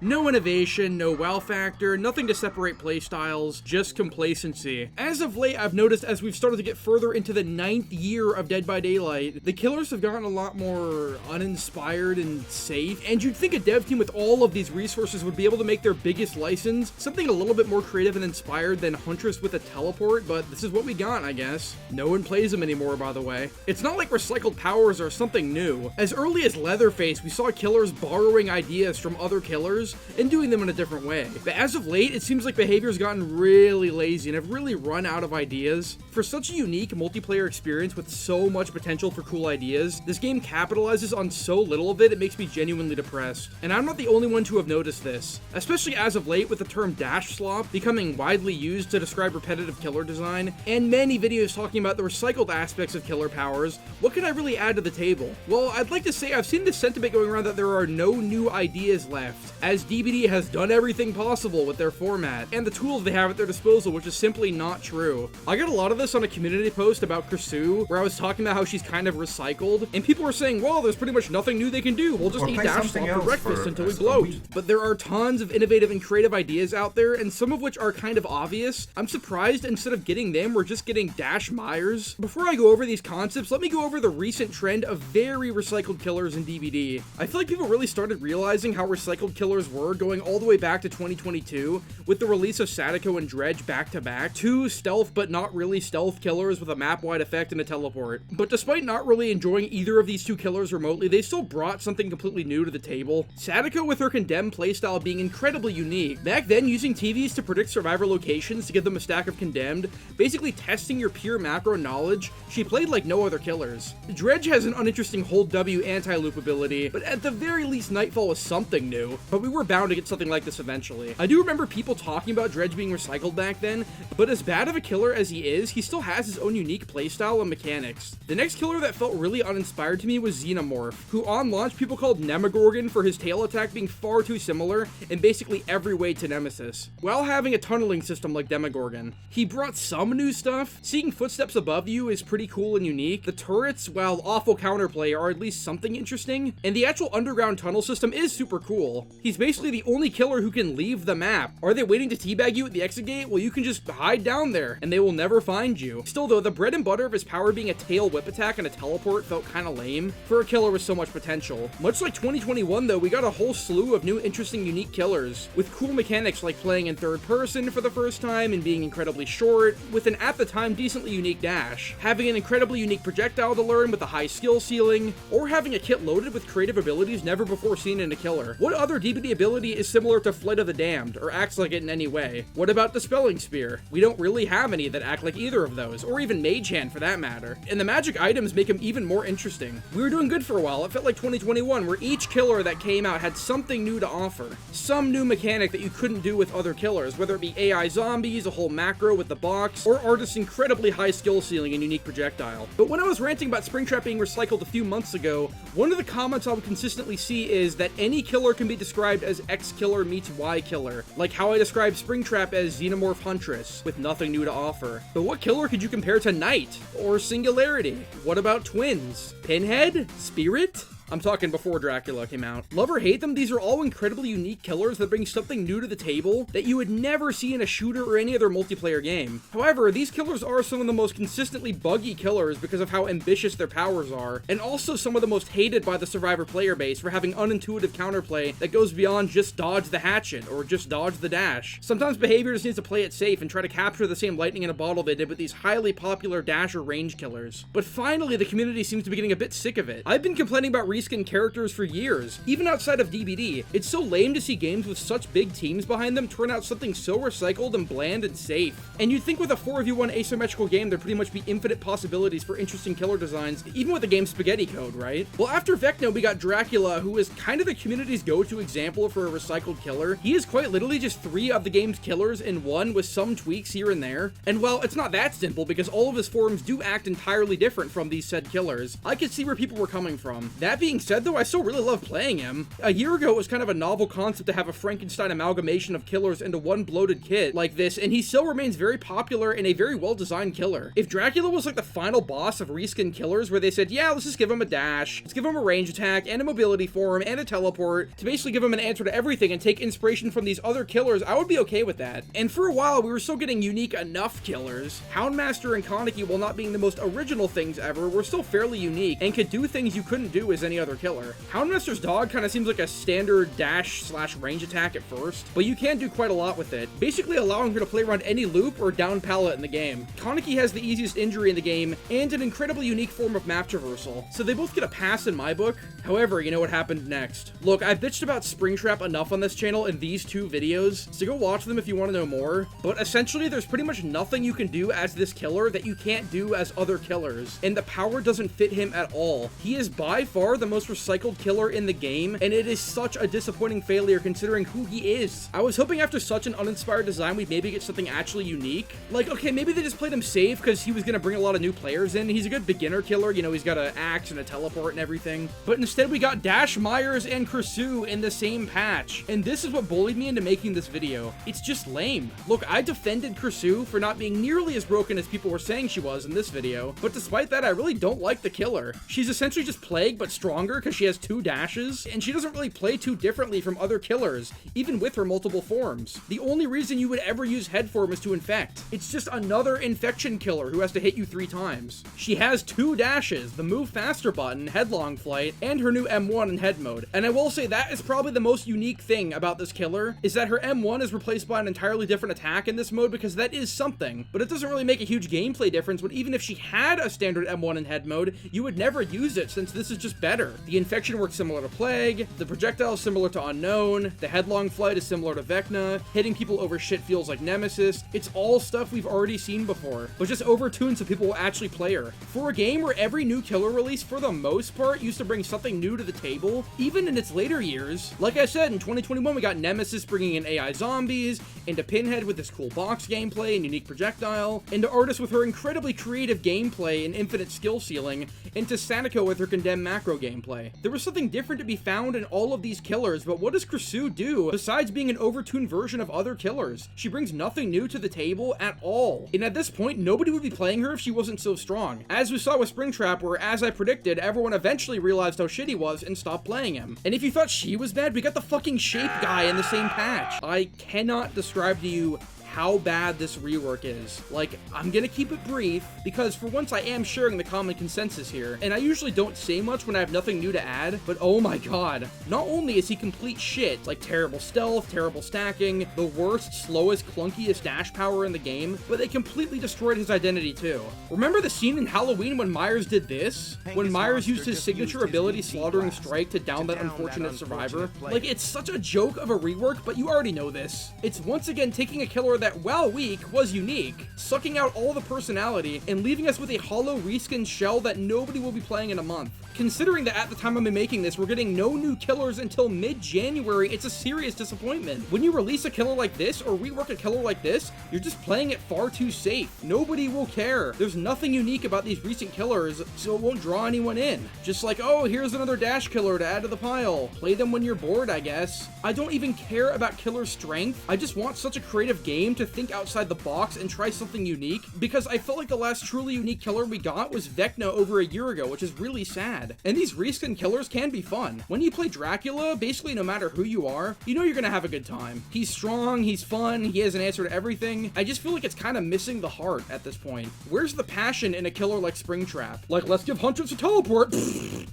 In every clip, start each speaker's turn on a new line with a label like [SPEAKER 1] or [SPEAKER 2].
[SPEAKER 1] No innovation, no wow factor, nothing to separate playstyles, just complacency. As of late, I've noticed as we've started to get further into the 9th year of Dead by Daylight, the killers have gotten a lot more uninspired and safe, and you'd think a dev team with all of these resources would be able to make their biggest license something a little bit more creative and inspired than Huntress with a teleport, but this is what we got, I guess. No one plays them anymore, by the way. It's not like recycled powers are something new. As early as Leatherface, we saw killers borrowing ideas from other killers and doing them in a different way. But as of late, it seems like behavior's gotten really lazy and have really run out of ideas. For such a unique multiplayer experience with so much potential for cool ideas, this game capitalizes on so little of it, it makes me genuinely depressed. And I'm not the only one to have noticed this, especially as of late with the term dash slop becoming widely used to describe repetitive killer design, and many videos talking about the recycled aspects of killer powers. What can I really add to the table? Well, I'd like to say I've seen this sentiment going around that there are no new ideas left, as DBD has done everything possible with their format, and the tools they have at their disposal, which is simply not true. I got a lot of this on a community post about Kersu, where I was talking about how she's kind of recycled, and people were saying, well, there's pretty much nothing new they can do, we'll just eat dash slop for breakfast until we bloat. But there are tons of innovative and creative ideas out there, and some of which are kind of obvious. I'm surprised instead of getting them, we're just getting Dash Myers. Before I go over these concepts, let me go over the recent trend of very recycled killers in DBD. I feel like people really started realizing how recycled killers were going all the way back to 2022, with the release of Sadako and Dredge back-to-back, two stealth but not really stealth killers with a map-wide effect and a teleport. But despite not really enjoying either of these two killers remotely, they still brought something completely new to the table. Sadako with her Condemned playstyle being incredibly unique. Back then, using TVs to predict survivor locations to give them a stack of Condemned, basically testing your pure macro knowledge, she played like no other killers. Dredge has an uninteresting hold W anti-loop ability, but at the very least Nightfall was something new, but we were bound to get something like this eventually. I do remember people talking about Dredge being recycled back then, but as bad of a killer as he is, he still has his own unique playstyle and mechanics. The next killer that felt really uninspired to me was Xenomorph, who on launch people called Nemogorgon for his tail attack being far too similar in basically every way to Nemesis, while having a tunneling system like Demogorgon. He brought some new stuff. Seeing footsteps above you is pretty cool and unique. The turrets, while awful counterplay, are at least something interesting, and the actual underground tunnel system is super cool. He's basically the only killer who can leave the map. Are they waiting to teabag you at the exit gate? Well, you can just hide down there, and they will never find you. Still though, the bread and butter of his power being a tail whip attack and a teleport felt kinda lame for a killer with so much potential. Much like 2021 though, we got a whole slew of new interesting unique killers, with cool mechanics like playing in third person for the first time and being incredibly short, with an at the time decently unique dash, having an incredibly unique projectile to learn with a high skill ceiling, or having a kit loaded with creative abilities never before seen in a killer. What other DBD ability is similar to Flight of the Damned, or acts like it in any way? What about Dispelling Spear? We don't really have any that act like either of those, or even Mage Hand for that matter. And the magic items make them even more interesting. We were doing good for a while. It felt like 2021, where each killer that came out had something new to offer. Some new mechanic that you couldn't do with other killers, whether it be AI zombies, a whole macro with the box, or artist's incredibly high skill ceiling and unique projectile. But when I was ranting about Springtrap being recycled a few months ago, one of the comments I would consistently see is that any killer can be described as X killer meets Y killer, like how I describe Springtrap as Xenomorph Huntress, with nothing new to offer. But what killer could you compare to Knight? Or Singularity? What about Twins? Pinhead? Spirit? I'm talking before Dracula came out. Love or hate them, these are all incredibly unique killers that bring something new to the table that you would never see in a shooter or any other multiplayer game. However, these killers are some of the most consistently buggy killers because of how ambitious their powers are, and also some of the most hated by the Survivor player base for having unintuitive counterplay that goes beyond just dodge the hatchet or just dodge the dash. Sometimes behavior just needs to play it safe and try to capture the same lightning in a bottle they did with these highly popular dash or range killers. But finally, the community seems to be getting a bit sick of it. I've been complaining about reskin characters for years, even outside of DBD. It's so lame to see games with such big teams behind them turn out something so recycled and bland and safe. And you'd think with a 4v1 asymmetrical game there'd pretty much be infinite possibilities for interesting killer designs, even with the game's spaghetti code, right? Well, after Vecno, we got Dracula, who is kind of the community's go-to example for a recycled killer. He is quite literally just 3 of the game's killers in one, with some tweaks here and there. And well, it's not that simple because all of his forms do act entirely different from these said killers. I could see where people were coming from. That being being said though, I still really love playing him. A year ago, it was kind of a novel concept to have a Frankenstein amalgamation of killers into one bloated kit like this, and he still remains very popular and a very well-designed killer. If Dracula was like the final boss of reskin killers where they said, yeah, let's just give him a dash, let's give him a range attack and a mobility form and a teleport to basically give him an answer to everything and take inspiration from these other killers, I would be okay with that. And for a while, we were still getting unique enough killers. Houndmaster and Kaneki, while not being the most original things ever, were still fairly unique and could do things you couldn't do as any other killer. Houndmaster's dog kind of seems like a standard dash/range attack at first, but you can do quite a lot with it, basically allowing her to play around any loop or down pallet in the game. Kaneki has the easiest injury in the game and an incredibly unique form of map traversal, so they both get a pass in my book. However, you know what happened next. Look, I've bitched about Springtrap enough on this channel in these 2 videos, so go watch them if you want to know more, but essentially there's pretty much nothing you can do as this killer that you can't do as other killers, and the power doesn't fit him at all. He is by far the most recycled killer in the game, and it is such a disappointing failure considering who he is. I was hoping after such an uninspired design we'd maybe get something actually unique. Like, okay, maybe they just played him safe because he was going to bring a lot of new players in. He's a good beginner killer, you know, he's got an axe and a teleport and everything. But instead we got Dash Myers and Kursu in the same patch, and this is what bullied me into making this video. It's just lame. Look, I defended Kursu for not being nearly as broken as people were saying she was in this video, but despite that, I really don't like the killer. She's essentially just Plague, but stronger because she has 2 dashes, and she doesn't really play too differently from other killers, even with her multiple forms. The only reason you would ever use head form is to infect. It's just another infection killer who has to hit you 3 times. She has 2 dashes, the move faster button, headlong flight, and her new M1 in head mode. And I will say that is probably the most unique thing about this killer, is that her M1 is replaced by an entirely different attack in this mode, because that is something, but it doesn't really make a huge gameplay difference when even if she had a standard M1 in head mode, you would never use it since this is just better. The infection works similar to Plague, the projectile is similar to Unknown, the headlong flight is similar to Vecna, hitting people over shit feels like Nemesis. It's all stuff we've already seen before, but just overtuned so people will actually play her. For a game where every new killer release, for the most part, used to bring something new to the table, even in its later years, like I said, in 2021 we got Nemesis bringing in AI zombies, into Pinhead with this cool box gameplay and unique projectile, into Artist with her incredibly creative gameplay and infinite skill ceiling, into Sanako with her condemned macro gameplay. There was something different to be found in all of these killers, but what does Kursu do besides being an overtuned version of other killers? She brings nothing new to the table at all. And at this point, nobody would be playing her if she wasn't so strong. As we saw with Springtrap, where as I predicted, everyone eventually realized how shit he was and stopped playing him. And if you thought she was bad, we got the fucking Shape guy in the same patch. I cannot describe to you how bad this rework is. Like, I'm gonna keep it brief, because for once I am sharing the common consensus here, and I usually don't say much when I have nothing new to add, but oh my god. Not only is he complete shit, like terrible stealth, terrible stacking, the worst, slowest, clunkiest dash power in the game, but they completely destroyed his identity too. Remember the scene in Halloween when Myers did this? When Myers used his signature ability, Slaughtering Strike, to down that unfortunate survivor? Like, it's such a joke of a rework, but you already know this. It's once again taking a killer that, while weak, was unique, sucking out all the personality, and leaving us with a hollow reskin shell that nobody will be playing in a month. Considering that at the time I'm making this, we're getting no new killers until mid-January, it's a serious disappointment. When you release a killer like this, or rework a killer like this, you're just playing it far too safe. Nobody will care. There's nothing unique about these recent killers, so it won't draw anyone in. Just like, oh, here's another dash killer to add to the pile. Play them when you're bored, I guess. I don't even care about killer strength. I just want such a creative game to think outside the box and try something unique, because I felt like the last truly unique killer we got was Vecna over a year ago, which is really sad. And these reskin killers can be fun. When you play Dracula, basically no matter who you are, you know you're gonna have a good time. He's strong, he's fun, he has an answer to everything. I just feel like it's kind of missing the heart at this point. Where's the passion in a killer like Springtrap? Like, let's give Hunters a teleport!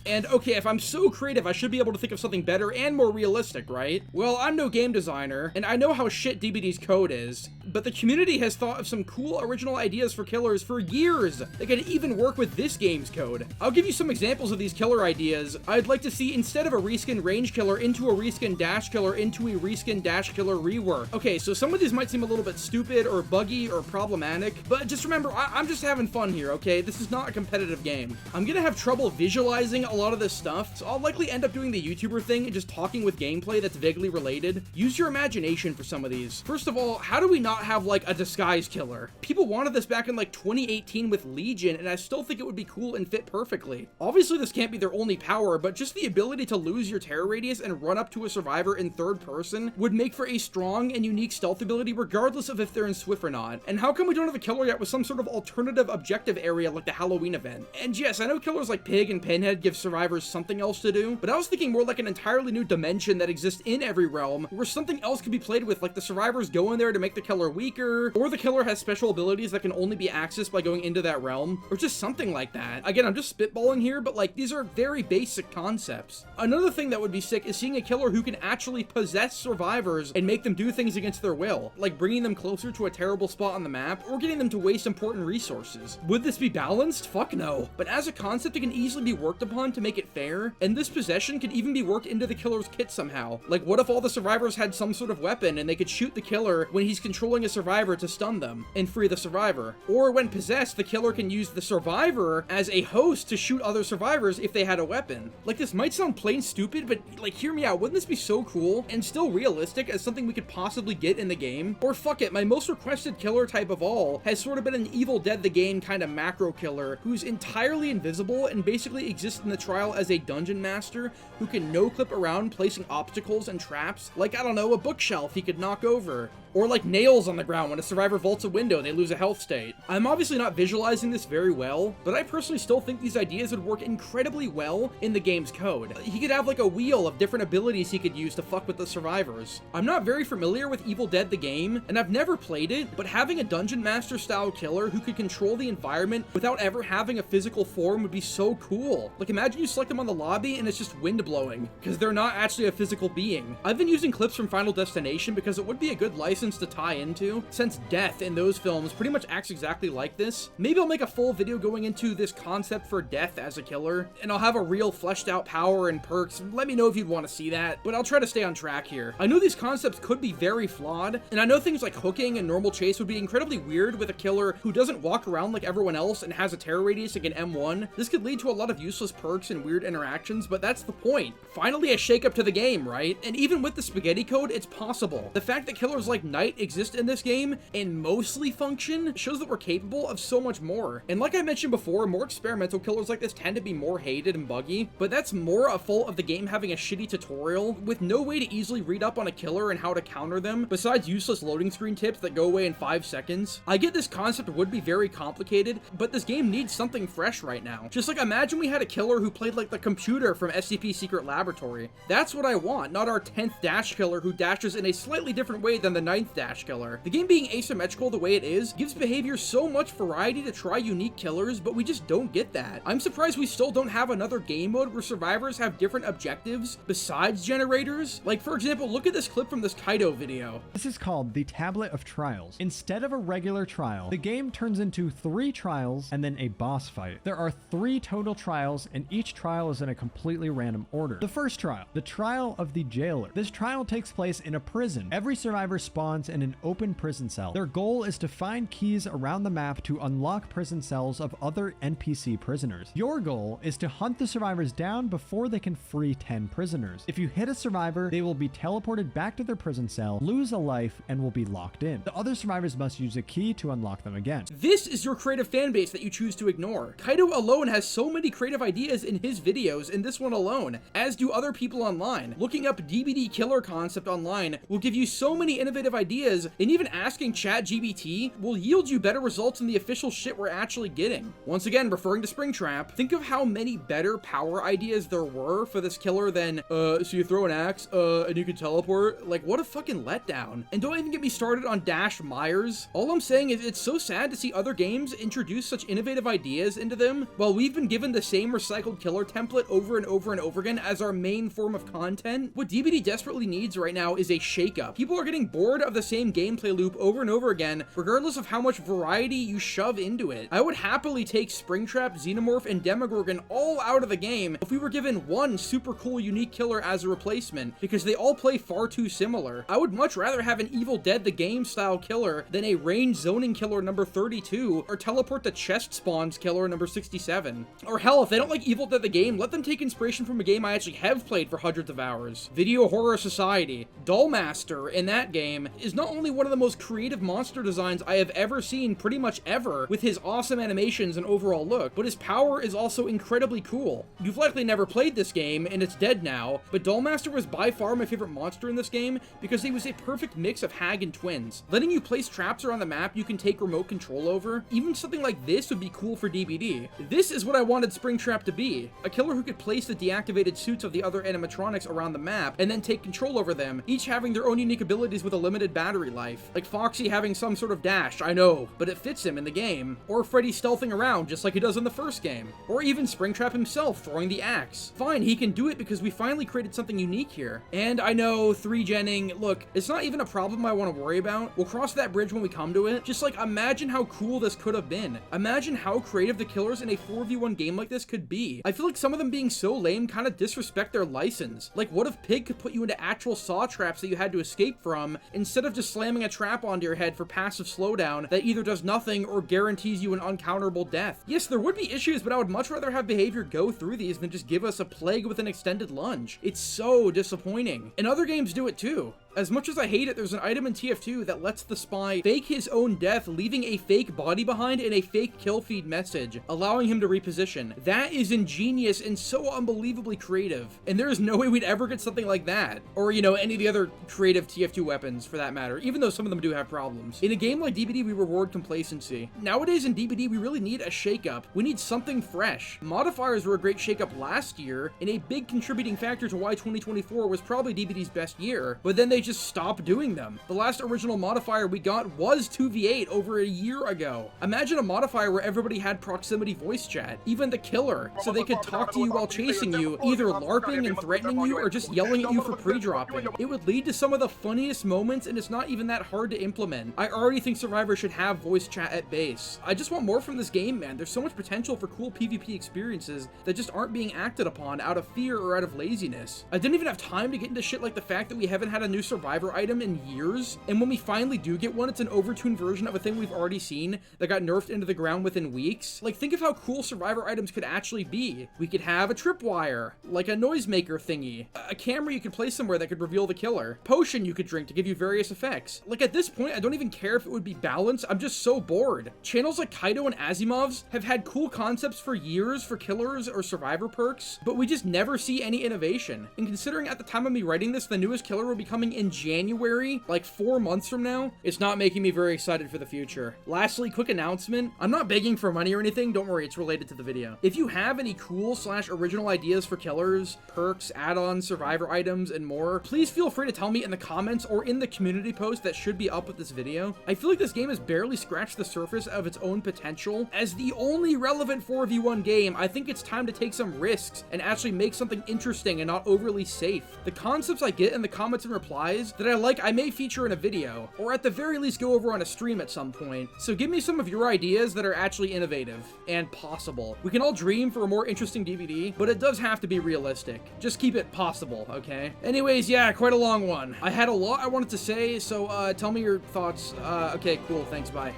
[SPEAKER 1] And okay, if I'm so creative, I should be able to think of something better and more realistic, right? Well, I'm no game designer, and I know how shit DBD's code is, but the community has thought of some cool original ideas for killers for years that could even work with this game's code. I'll give you some examples of these killer ideas. I'd like to see, instead of a reskin range killer into a reskin dash killer into a reskin dash killer rework. Okay, so some of these might seem a little bit stupid or buggy or problematic, but just remember, I'm just having fun here, okay? This is not a competitive game. I'm gonna have trouble visualizing a lot of this stuff, so I'll likely end up doing the YouTuber thing and just talking with gameplay that's vaguely related. Use your imagination for some of these. First of all, how do we not have like a disguise killer? People wanted this back in like 2018 with Legion, and I still think it would be cool and fit perfectly. Obviously this can't be their only power, but just the ability to lose your terror radius and run up to a survivor in third person would make for a strong and unique stealth ability regardless of if they're in Swift or not. And how come we don't have a killer yet with some sort of alternative objective area like the Halloween event? And yes, I know killers like Pig and Pinhead give survivors something else to do, but I was thinking more like an entirely new dimension that exists in every realm where something else could be played with, like the survivors go in there to make the killer weaker, or the killer has special abilities that can only be accessed by going into that realm, or just something like that. Again, I'm just spitballing here, but like these are very basic concepts. Another thing that would be sick is seeing a killer who can actually possess survivors and make them do things against their will, like bringing them closer to a terrible spot on the map, or getting them to waste important resources. Would this be balanced? Fuck no. But as a concept, it can easily be worked upon to make it fair, and this possession could even be worked into the killer's kit somehow. Like, what if all the survivors had some sort of weapon and they could shoot the killer when he's controlling a survivor to stun them and free the survivor? Or when possessed, the killer can use the survivor as a host to shoot other survivors if they had a weapon. Like, this might sound plain stupid, but like, hear me out. Wouldn't this be so cool and still realistic as something we could possibly get in the game? Or fuck it, my most requested killer type of all has sort of been an Evil Dead the game kind of macro killer who's entirely invisible and basically exists in the trial as a dungeon master who can no-clip around placing obstacles and traps, like, I don't know, a bookshelf he could knock over. Or like nails on the ground when a survivor vaults a window, they lose a health state. I'm obviously not visualizing this very well, but I personally still think these ideas would work incredibly well in the game's code. He could have like a wheel of different abilities he could use to fuck with the survivors. I'm not very familiar with Evil Dead the game, and I've never played it, but having a dungeon master style killer who could control the environment without ever having a physical form would be so cool. Like, imagine you select them on the lobby and it's just wind blowing, because they're not actually a physical being. I've been using clips from Final Destination because it would be a good license to tie into, since death in those films pretty much acts exactly like this. Maybe I'll make a full video going into this concept for death as a killer, and I'll have a real fleshed out power and perks. Let me know if you'd want to see that, but I'll try to stay on track here. I know these concepts could be very flawed, and I know things like hooking and normal chase would be incredibly weird with a killer who doesn't walk around like everyone else and has a terror radius like an M1. This could lead to a lot of useless perks and weird interactions, but that's the point. Finally a shake-up to the game, right? And even with the spaghetti code, it's possible. The fact that killers like Knight exist in this game and mostly function shows that we're capable of so much more. And like I mentioned before, more experimental killers like this tend to be more hated and buggy, but that's more a fault of the game having a shitty tutorial with no way to easily read up on a killer and how to counter them besides useless loading screen tips that go away in 5 seconds. I get this concept would be very complicated, but this game needs something fresh right now. Just like, imagine we had a killer who played like the computer from SCP Secret Laboratory. That's what I want, not our 10th dash killer who dashes in a slightly different way than the 9th dash killer. The game being asymmetrical the way it is gives behavior so much variety to try unique killers, but we just don't get that. I'm surprised we still don't have another game mode where survivors have different objectives besides generators. Like, for example, look at this clip from this Kaido video.
[SPEAKER 2] This is called the Tablet of Trials. Instead of a regular trial, the game turns into 3 trials and then a boss fight. There are 3 total trials, and each trial is in a completely random order. The first trial, the trial of the jailer. This trial takes place in a prison. Every survivor spawns in an open prison cell. Their goal is to find keys around the map to unlock prison cells of other NPC prisoners. Your goal is to hunt the survivors down before they can free 10 prisoners. If you hit a survivor, they will be teleported back to their prison cell, lose a life, and will be locked in. The other survivors must use a key to unlock them again.
[SPEAKER 1] This is your creative fan base that you choose to ignore. Kaido alone has so many creative ideas in his videos in this one alone, as do other people online. Looking up DBD killer concept online will give you so many innovative ideas, and even asking ChatGPT will yield you better results than the official shit we're actually getting. Once again, referring to Springtrap, think of how many better power ideas there were for this killer than, so you throw an axe, and you can teleport. Like, what a fucking letdown. And don't even get me started on Dash Myers. All I'm saying is it's so sad to see other games introduce such innovative ideas into them while we've been given the same recycled killer template over and over and over again as our main form of content. What DBD desperately needs right now is a shakeup. People are getting bored of the same gameplay loop over and over again, regardless of how much variety you shove into it. I would happily take Springtrap, Xenomorph, and Demogorgon all out of the game if we were given one super cool unique killer as a replacement, because they all play far too similar. I would much rather have an Evil Dead the game style killer than a range zoning killer number 32, or teleport to chest spawns killer number 67. Or hell, if they don't like Evil Dead the game, let them take inspiration from a game I actually have played for hundreds of hours. Video Horror Society. Dollmaster in that game is not only one of the most creative monster designs I have ever seen pretty much ever, with his awesome animations and overall look, but his power is also incredibly cool. You've likely never played this game, and it's dead now, but Dollmaster was by far my favorite monster in this game because he was a perfect mix of hag and twins. Letting you place traps around the map you can take remote control over, even something like this would be cool for DBD. This is what I wanted Springtrap to be, a killer who could place the deactivated suits of the other animatronics around the map and then take control over them, each having their own unique abilities with a limited battery life. Like Foxy having some sort of dash, I know, but it fits him in the game. Or Freddy stealthing around just like he does in the first game. Or even Springtrap himself throwing the axe. Fine, he can do it because we finally created something unique here. And I know, 3genning, look, it's not even a problem I want to worry about. We'll cross that bridge when we come to it. Just like, imagine how cool this could have been. Imagine how creative the killers in a 4v1 game like this could be. I feel like some of them being so lame kind of disrespect their license. Like, what if Pig could put you into actual saw traps that you had to escape from, instead of just slamming a trap onto your head for passive slowdown that either does nothing or guarantees you an uncounterable death? Yes, there would be issues, but I would much rather have behavior go through these than just give us a plague with an extended lunge. It's so disappointing. And other games do it too. As much as I hate it, there's an item in TF2 that lets the spy fake his own death, leaving a fake body behind and a fake kill feed message, allowing him to reposition. That is ingenious and so unbelievably creative. And there is no way we'd ever get something like that. Or, you know, any of the other creative TF2 weapons, for that matter, even though some of them do have problems. In a game like DBD, we reward complacency. Nowadays in DBD, we really need a shakeup. We need something fresh. Modifiers were a great shakeup last year, and a big contributing factor to why 2024 was probably DBD's best year, but then they just stopped doing them. The last original modifier we got was 2v8 over a year ago. Imagine a modifier where everybody had proximity voice chat, even the killer, so they could talk to you while chasing you, either LARPing and threatening you or just yelling at you for pre-dropping. It would lead to some of the funniest moments, and it's not even that hard to implement. I already think Survivor should have voice chat at base. I just want more from this game, man. There's so much potential for cool PvP experiences that just aren't being acted upon out of fear or out of laziness. I didn't even have time to get into shit like the fact that we haven't had a new Survivor item in years, and when we finally do get one, it's an overtuned version of a thing we've already seen that got nerfed into the ground within weeks. Like, think of how cool Survivor items could actually be. We could have a tripwire, like a noisemaker thingy, a camera you could place somewhere that could reveal the killer, potion you could drink to give you various effects. Like, at this point, I don't even care if it would be balanced, I'm just so bored. Channels like Kaido and Asimov's have had cool concepts for years for killers or Survivor perks, but we just never see any innovation. And considering at the time of me writing this, the newest killer will be coming in January, like 4 months from now, it's not making me very excited for the future. Lastly, quick announcement. I'm not begging for money or anything, don't worry, it's related to the video. If you have any cool / original ideas for killers, perks, add-ons, Survivor items, and more, please feel free to tell me in the comments or in the community post that should be up with this video. I feel like this game has barely scratched the surface of its own potential. As the only relevant 4v1 game, I think it's time to take some risks and actually make something interesting and not overly safe. The concepts I get in the comments and replies that I like, I may feature in a video, or at the very least go over on a stream at some point. So give me some of your ideas that are actually innovative and possible. We can all dream for a more interesting DBD, but it does have to be realistic. Just keep it possible, okay? Anyways, yeah, quite a long one. I had a lot I wanted to say, so tell me your thoughts. Okay, cool, thanks, bye.